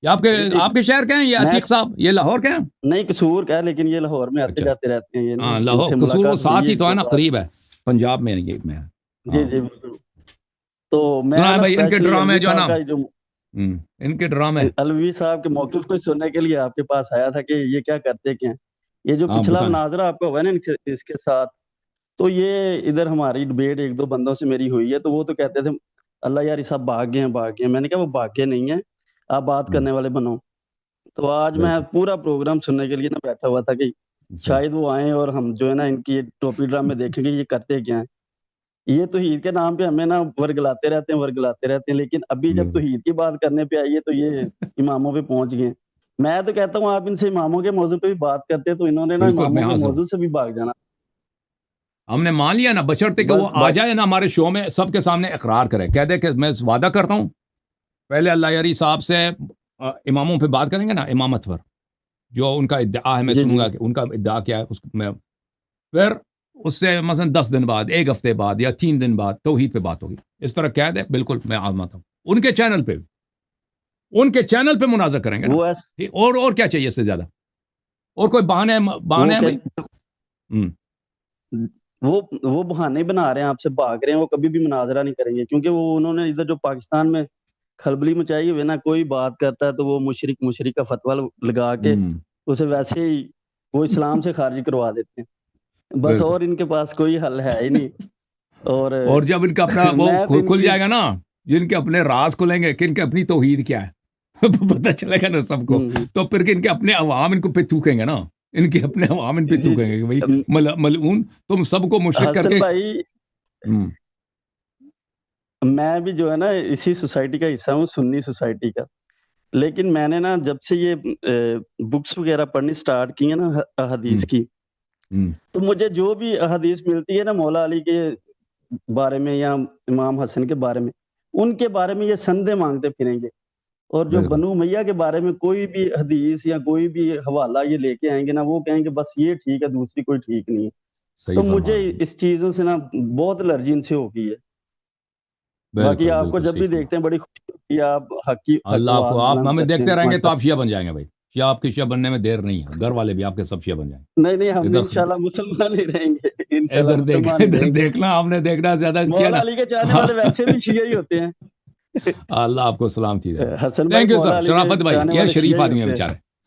آپ کے شہر کے ہیں یہ عتیق صاحب؟ یہ لاہور کے ہیں؟ نہیں قصور کا ہے، لیکن یہ لاہور میں آتے جاتے رہتے ہیں. ہاں لاہور قصور وہ ساتھ ہی تو ہے نا، قریب ہے، پنجاب میں یہ میں. جی جی بالکل. تو میں سنا ہے بھائی ان کے ڈرامے جو ہے نا، جو ان کے ڈرامے الوی صاحب کے موقف کو سننے کے لیے آپ کے پاس آیا تھا کہ یہ کیا کرتے کیا. یہ جو پچھلا مناظرہ آپ کا ہوا ہے نا اس کے ساتھ، تو یہ ادھر ہماری ڈبیٹ ایک دو بندوں سے میری ہوئی ہے، تو وہ تو کہتے تھے اللہ یاری صاحب بھاگ گئے. میں نے کہا وہ بھاگے نہیں ہیں، آپ بات کرنے والے بنو. تو آج میں پورا پروگرام سننے کے لیے نا بیٹھا ہوا تھا کہ شاید وہ آئیں اور ہم جو ہے نا ان کی ٹوپی ڈرامے دیکھیں گے یہ کرتے کیا ہیں. یہ توحید کے نام پہ ہمیں نا ورگلاتے رہتے ہیں، لیکن ابھی جب توحید کی بات کرنے پہ آئیے تو یہ اماموں پہ پہنچ گئے. میں تو کہتا ہوں آپ ان سے اماموں کے موضوع پہ بھی بات کرتے تو انہوں نے نا اماموں کے موضوع سے بھی بھاگ جانا. ہم نے مان لیا نا، بشرطے کہ وہ آ جائے نا ہمارے شو میں، سب کے سامنے اقرار کرے، کہہ دے کہ میں وعدہ کرتا ہوں پہلے اللہ یاری صاحب سے اماموں پہ بات کریں گے نا، امامت پر جو ان کا ادعا ہے میں سنوں گا کہ ان کا ادعا کیا ہے، اس میں پھر اس سے مثلا 10 دن بعد، ایک ہفتے بعد یا 3 دن بعد توحید پہ بات ہوگی. اس طرح کہہ دے، بالکل میں آزماتا ہوں. ان کے چینل پہ مناظر کریں گے نا. اور کیا چاہیے اس سے زیادہ؟ اور کوئی بہانے ہیں بھائی؟ وہ بہانے بنا رہے ہیں، آپ سے بھاگ رہے ہیں. وہ کبھی بھی مناظرہ نہیں کریں گے، کیونکہ وہ انہوں نے ادھر جو پاکستان میں کھلبلی مچائی ہوئی نا، کوئی بات کرتا ہے تو وہ مشرک کا فتویٰ لگا کے اسے ویسے ہی وہ اسلام سے خارج کروا دیتے ہیں بس. اور ان کے پاس کوئی حل ہے ہی نہیں. اور جب ان کا اپنا وہ کھل جائے گا نا، جن کے اپنے راز کھلیں گے کہ ان کے اپنی توحید کیا ہے پتہ چلے گا نا سب کو، تو پھر ان کے اپنے عوام ان کو پہ تھوکیں گے نا، ان کے اپنے عوام ان پہ تھوکیں گے کہ بھائی ملعون تم سب کو مشرک کر کے. میں بھی جو ہے نا اسی سوسائٹی کا حصہ ہوں، سنی سوسائٹی کا. لیکن میں نے نا جب سے یہ بکس وغیرہ پڑھنی سٹارٹ کی ہیں نا احادیث کی، تو مجھے جو بھی احادیث ملتی ہے نا مولا علی کے بارے میں یا امام حسن کے بارے میں، ان کے بارے میں یہ سندیں مانگتے پھریں گے. اور جو بنو امیہ کے بارے میں کوئی بھی حدیث یا کوئی بھی حوالہ یہ لے کے آئیں گے نا، وہ کہیں گے بس یہ ٹھیک ہے، دوسری کوئی ٹھیک نہیں ہے. تو مجھے اس چیزوں سے نا بہت الرجی ان سے ہو گئی ہے. باقی آپ کو جب بھی دیکھتے ہیں بڑی خوشی ہوتی ہے، آپ حق کی اللہ آپ کو، آپ ہمیں دیکھتے رہیں گے تو آپ شیعہ بن جائیں گے بھائی. شیعہ آپ کے شیعہ بننے میں دیر نہیں ہے، گھر والے بھی آپ کے سب شیعہ بن جائیں گے. نہیں ہم انشاءاللہ مسلمان ہی رہیں گے. ادھر دیکھنا، آپ نے دیکھنا زیادہ کیا نا. مولا علی کے چاہنے والے ویسے بھی شیعہ ہی ہوتے ہیں. اللہ آپ کو سلامتی دے. حسن تھینک یو سر. شرافت بھائی یہ شریف آدمی ہے بیچارے.